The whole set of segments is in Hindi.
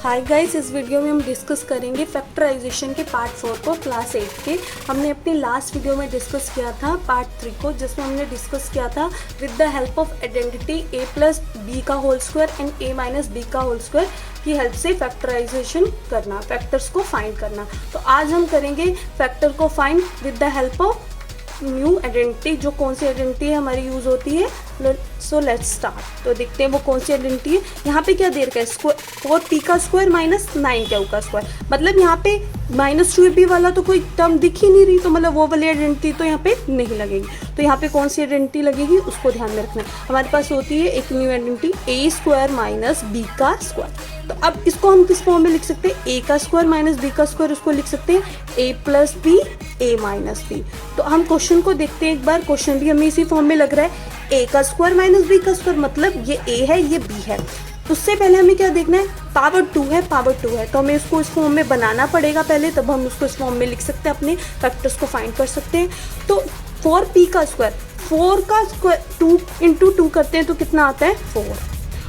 हाय गाइस, इस वीडियो में हम डिस्कस करेंगे फैक्टराइजेशन के पार्ट 4 को क्लास 8 के। हमने अपनी लास्ट वीडियो में डिस्कस किया था पार्ट 3 को, जिसमें हमने डिस्कस किया था with the help of identity a plus b का whole square and a minus B का होल स्क्वायर की हेल्प से फैक्टराइजेशन करना, फैक्टर्स को फाइंड करना। तो आज हम करेंगे फैक्टर को find with the help of new identity. जो कौन सी आइडेंटिटी है हमारी यूज़ होती है, सो लेट्स स्टार्ट। तो देखते हैं वो कौन सी आइडेंटिटी है। यहाँ पे क्या दे रखा है, स्क्वायर 4p का स्क्वायर माइनस 9q का स्क्वायर। मतलब यहाँ पे -2ab वाला तो कोई टर्म दिख ही नहीं रही, तो मतलब वो वाली आइडेंटिटी तो यहाँ पे नहीं लगेगी। तो यहाँ पे कौन सी आइडेंटिटी लगेगी उसको ध्यान में रखना है। हमारे पास होती है एक new identity a square minus b का स्क्वायर। तो अब इसको हम किस फॉर्म में लिख सकते हैं, a का स्क्वायर माइनस b का स्क्वायर, उसको लिख सकते हैं a plus B a minus B. तो हम क्वेश्चन को देखते हैं एक बार। क्वेश्चन भी हमें इसी फॉर्म में लग रहा है, a का स्क्वायर माइनस b का स्क्वायर, मतलब ये a है ये b है। उससे पहले हमें क्या देखना है, पावर 2 है, पावर 2 है, तो हमें इसको इस फॉर्म में बनाना पड़ेगा पहले, तब हम उसको इस फॉर्म में लिख सकते हैं, अपने फैक्टर्स को फाइंड कर सकते हैं। तो 4p का स्क्वायर, 4 का स्क्वायर 2 इंटू 2 करते हैं तो कितना आता है 4,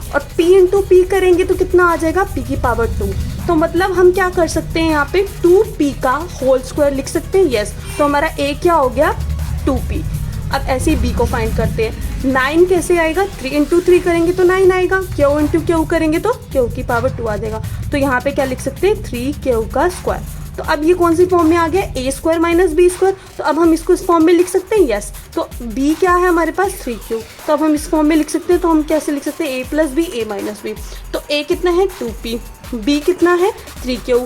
और p इंटू p करेंगे तो कितना आ जाएगा p की पावर 2। तो मतलब हम क्या कर सकते हैं, यहाँ पे 2p का होल स्क्वायर लिख सकते हैं, यस। तो हमारा a क्या हो गया 2p। अब ऐसे ही b को फाइंड करते हैं। 9 कैसे आएगा, 3 इंटू 3 करेंगे तो 9 आएगा, q इंटू q करेंगे तो q की पावर 2 आ जाएगा। तो यहाँ पे क्या लिख सकते हैं 3q का स्क्वायर। तो अब ये कौन सी फॉर्म में आ गया, a square minus b square. तो अब हम इसको इस फॉर्म में लिख सकते हैं, यस। तो b क्या है हमारे पास 3q, तो अब हम इस फॉर्म में लिख सकते हैं। तो हम कैसे लिख सकते हैं, a plus B a minus B. तो a कितना है 2p, b कितना है 3q,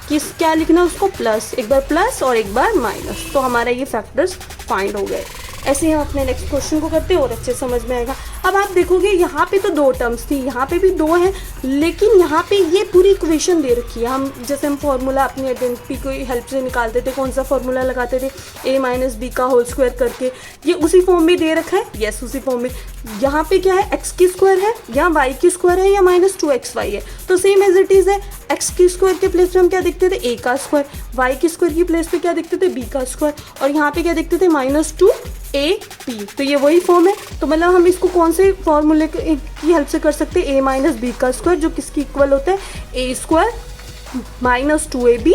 किस क्या लिखना है उसको प्लस, एक बार प्लस और एक बार माइनस। तो हमारा ये फैक्टर्स फाइंड हो गए। ऐसे ही हम अपने नेक्स्ट क्वेश्चन को करते हैं और अच्छे समझ में आएगा। अब आप देखोगे यहाँ पे तो 2 टर्म्स थी, यहाँ पे भी 2 हैं, लेकिन यहाँ पे ये पूरी इक्वेशन दे रखी है। हम जैसे हम फॉर्मूला अपनी आइडेंटिटी की हेल्प से निकालते थे, कौन सा फॉर्मूला लगाते थे, a माइनस बी का होल स्क्वायर करके, ये उसी फॉर्म में दे रखा है, यस उसी फॉर्म में। यहाँ पे क्या है, x की स्क्वायर है या y की स्क्वायर है या -2xy है, तो सेम एज इट इज है। x की स्क्वायर के प्लेस पे हम क्या देखते थे, a का स्क्वायर, y की स्क्वायर की प्लेस पे क्या देखते थे, b का स्क्वायर, और यहाँ पे क्या देखते थे -2ab। तो ये वही फॉर्म है। तो मतलब हम इसको कौन से फॉर्मूले की हेल्प से कर सकते हैं, a माइनस बी का स्क्वायर, जो किसकी इक्वल होता है a square minus 2ab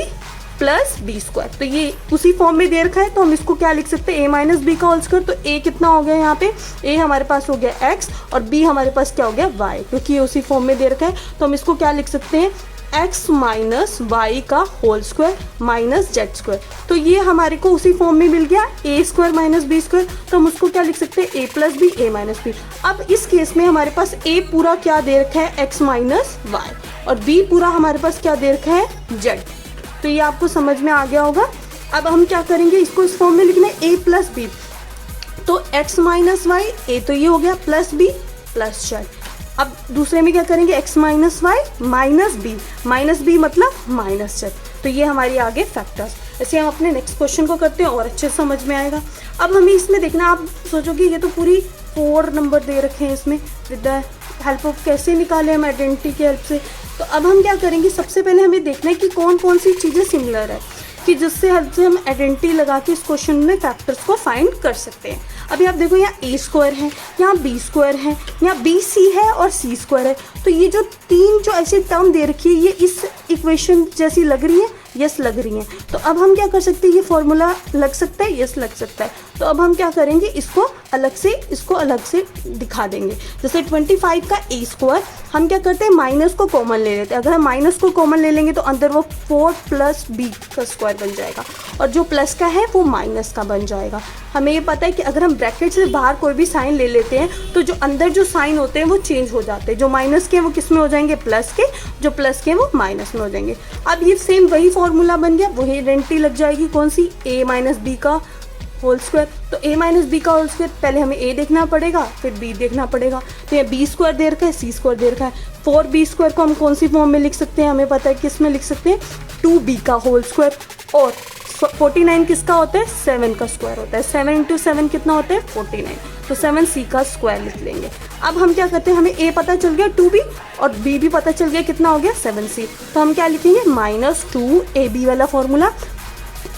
plus B square. तो ये उसी फॉर्म में दे रखा है, तो हम इसको क्या लिख सकते हैं, a माइनस बी का होल स्क्वायर। तो a कितना हो गया, यहाँ पे a हमारे पास हो गया x और b हमारे पास क्या हो गया y, क्योंकि ये उसी फॉर्म में दे रखा है। तो हम इसको क्या लिख सकते हैं, x माइनस वाई का whole square minus Z square. तो ये हमारे को उसी फॉर्म में मिल गया, a square minus B square. तो हम उसको क्या लिख सकते हैं, a plus B a minus B. अब इस केस में हमारे पास a पूरा क्या दे रखा है, x माइनस वाई, और b पूरा हमारे पास क्या दे रखा है, z। तो ये आपको समझ में आ गया होगा। अब हम क्या करेंगे, इसको इस फॉर्म में लिखना है a प्लस बी। तो x माइनस वाई, a तो ये हो गया प्लस b प्लस z। अब दूसरे में क्या करेंगे, x minus Y minus B मतलब माइनस z। तो ये हमारी आगे फैक्टर्स। ऐसे हम अपने नेक्स्ट क्वेश्चन को करते हैं और अच्छे समझ में आएगा। अब हमें इसमें देखना, आप सोचोगे ये तो पूरी 4 नंबर दे रखे हैं इसमें, विद द हेल्प ऑफ कैसे निकाले हम आइडेंटिटी की हेल्प से। तो अब हम क्या करेंगे, सबसे पहले हमें देखना है कि कौन कौन सी चीज़ें सिमिलर है, कि जिससे हेल्प से हम आइडेंटिटी लगा के इस क्वेश्चन में फैक्टर्स को फाइंड कर सकते हैं। अभी आप देखो, यहाँ a स्क्वायर है, यहाँ b स्क्वायर है, यहाँ bc है और c स्क्वायर है। तो ये जो 3 जो ऐसी टर्म दे रखी है, ये इस इक्वेशन जैसी लग रही है, यस लग रही हैं। तो अब हम क्या कर सकते हैं, ये फॉर्मूला लग सकता है, यस लग सकता है। तो अब हम क्या करेंगे, इसको अलग से दिखा देंगे। जैसे 25 का a स्क्वायर, हम क्या करते हैं, माइनस को कॉमन ले लेते हैं। अगर हम माइनस को कॉमन ले लेंगे तो अंदर वो 4 प्लस b का स्क्वायर बन जाएगा, और जो प्लस का है वो माइनस का बन जाएगा। हमें ये पता है कि अगर हम ब्रैकेट से बाहर कोई भी साइन ले लेते हैं तो जो अंदर जो साइन होते हैं वो चेंज हो जाते हैं। जो माइनस के वो किस में हो जाएंगे, प्लस के, जो प्लस के वो माइनस में हो जाएंगे। अब ये सेम वही फॉर्मूला बन गया, वही आइडेंटिटी लग जाएगी, कौन सी, a माइनस बी का होल स्क्वायर। तो a माइनस बी का होल स्क्वायर, पहले हमें a देखना पड़ेगा फिर b देखना पड़ेगा। तो ये b स्क्वायर दे रखा है, c स्क्वायर दे रखा है। 4b स्क्वायर को हम कौन सी फॉर्म में लिख सकते हैं, हमें पता है किस में लिख सकते हैं, 2b का होल स्क्वायर। और 49 किसका होता है, 7 का स्क्वायर होता है। 7 इंटू 7 कितना होता है, 49। तो 7c का स्क्वायर लिख लेंगे। अब हम क्या करते हैं, हमें a पता चल गया 2b और b भी पता चल गया, कितना हो गया 7c। तो हम क्या लिखेंगे, -2ab वाला फॉर्मूला,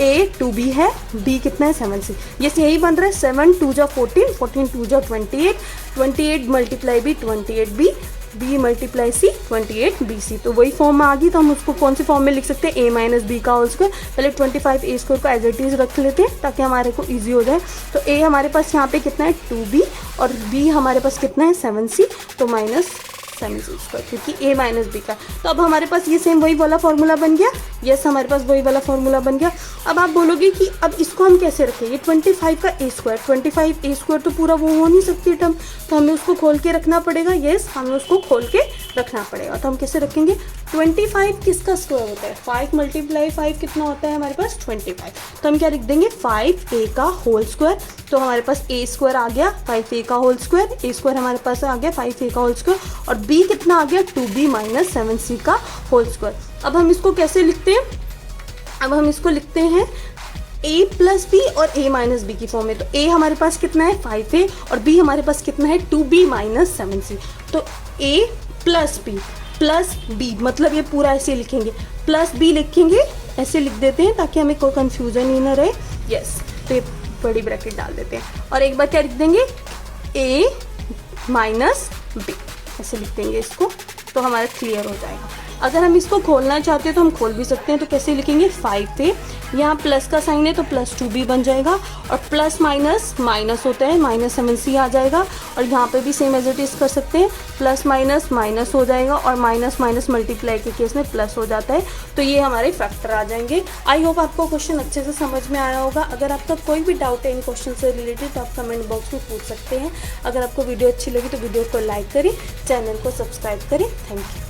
a 2b है, b कितना है 7c। ये यही बन रहा है, 7 2 जा 14, 14 2 जा 28, 28 multiply b 28b b multiply c 28 b c. तो वही फॉर्म में आ गई, तो हम उसको कौन से फॉर्म में लिख सकते हैं, ए माइनस बी का होल स्क्वायर। पहले 25 ए स्क्वायर को एज इट इज़ रख लेते हैं ताकि हमारे को ईजी हो जाए। तो ए हमारे पास यहाँ पे कितना है 2b और b हमारे पास कितना है 7c, तो माइनस 7c स्क्वायर, क्योंकि a माइनस बी का। तो अब हमारे पास ये सेम वही वाला फॉर्मूला बन गया। यस, हमारे पास वही वाला फॉर्मूला बन गया। अब आप बोलोगे कि अब इसको हम कैसे रखें, ये 25 का a स्क्वायर, 25 a स्क्वायर तो पूरा वो हो नहीं सकती टर्म, तो हमें उसको खोल के रखना पड़ेगा। यस, हमें उसको खोल के रखना पड़ेगा। तो हम कैसे रखेंगे, 25 किसका स्क्वायर होता है, 5 मल्टीप्लाई 5 कितना होता है हमारे पास 25। तो हम क्या लिख देंगे, 5a का होल स्क्वायर। तो हमारे पास a स्क्वायर आ गया 5a का होल स्क्वायर, a स्क्वायर हमारे पास आ गया 5a का होल स्क्वायर, और b कितना आ गया 2b माइनस 7c का होल स्क्वायर। अब हम इसको कैसे लिखते हैं, अब हम इसको लिखते हैं a प्लस बी और a माइनस बी की फॉर्म में। तो a हमारे पास कितना है 5a और b हमारे पास कितना है 2b माइनस 7c। तो a प्लस बी मतलब ये पूरा ऐसे लिखेंगे, प्लस बी लिखेंगे, ऐसे लिख देते हैं ताकि हमें कोई कंफ्यूजन ही ना रहे। यस, तो ये बड़ी ब्रैकेट डाल देते हैं और एक बार क्या लिख देंगे, a माइनस बी, ऐसे लिख देंगे इसको, तो हमारा क्लियर हो जाएगा। अगर हम इसको खोलना चाहते हैं तो हम खोल भी सकते हैं। तो कैसे लिखेंगे, 5a, यहाँ प्लस का साइन है तो प्लस 2b बन जाएगा, और प्लस माइनस माइनस होता है, माइनस 7c आ जाएगा। और यहाँ पे भी सेम एज इट इज कर सकते हैं, प्लस माइनस माइनस हो जाएगा, और माइनस माइनस मल्टीप्लाई के केस में प्लस हो जाता है। तो ये हमारे फैक्टर आ जाएंगे। आई होप आपको क्वेश्चन अच्छे से समझ में आया होगा। अगर आपका कोई भी डाउट है इन क्वेश्चन से रिलेटेड तो आप कमेंट बॉक्स में पूछ सकते हैं। अगर आपको वीडियो अच्छी लगी तो वीडियो को लाइक करें, चैनल को सब्सक्राइब करें। Thank you.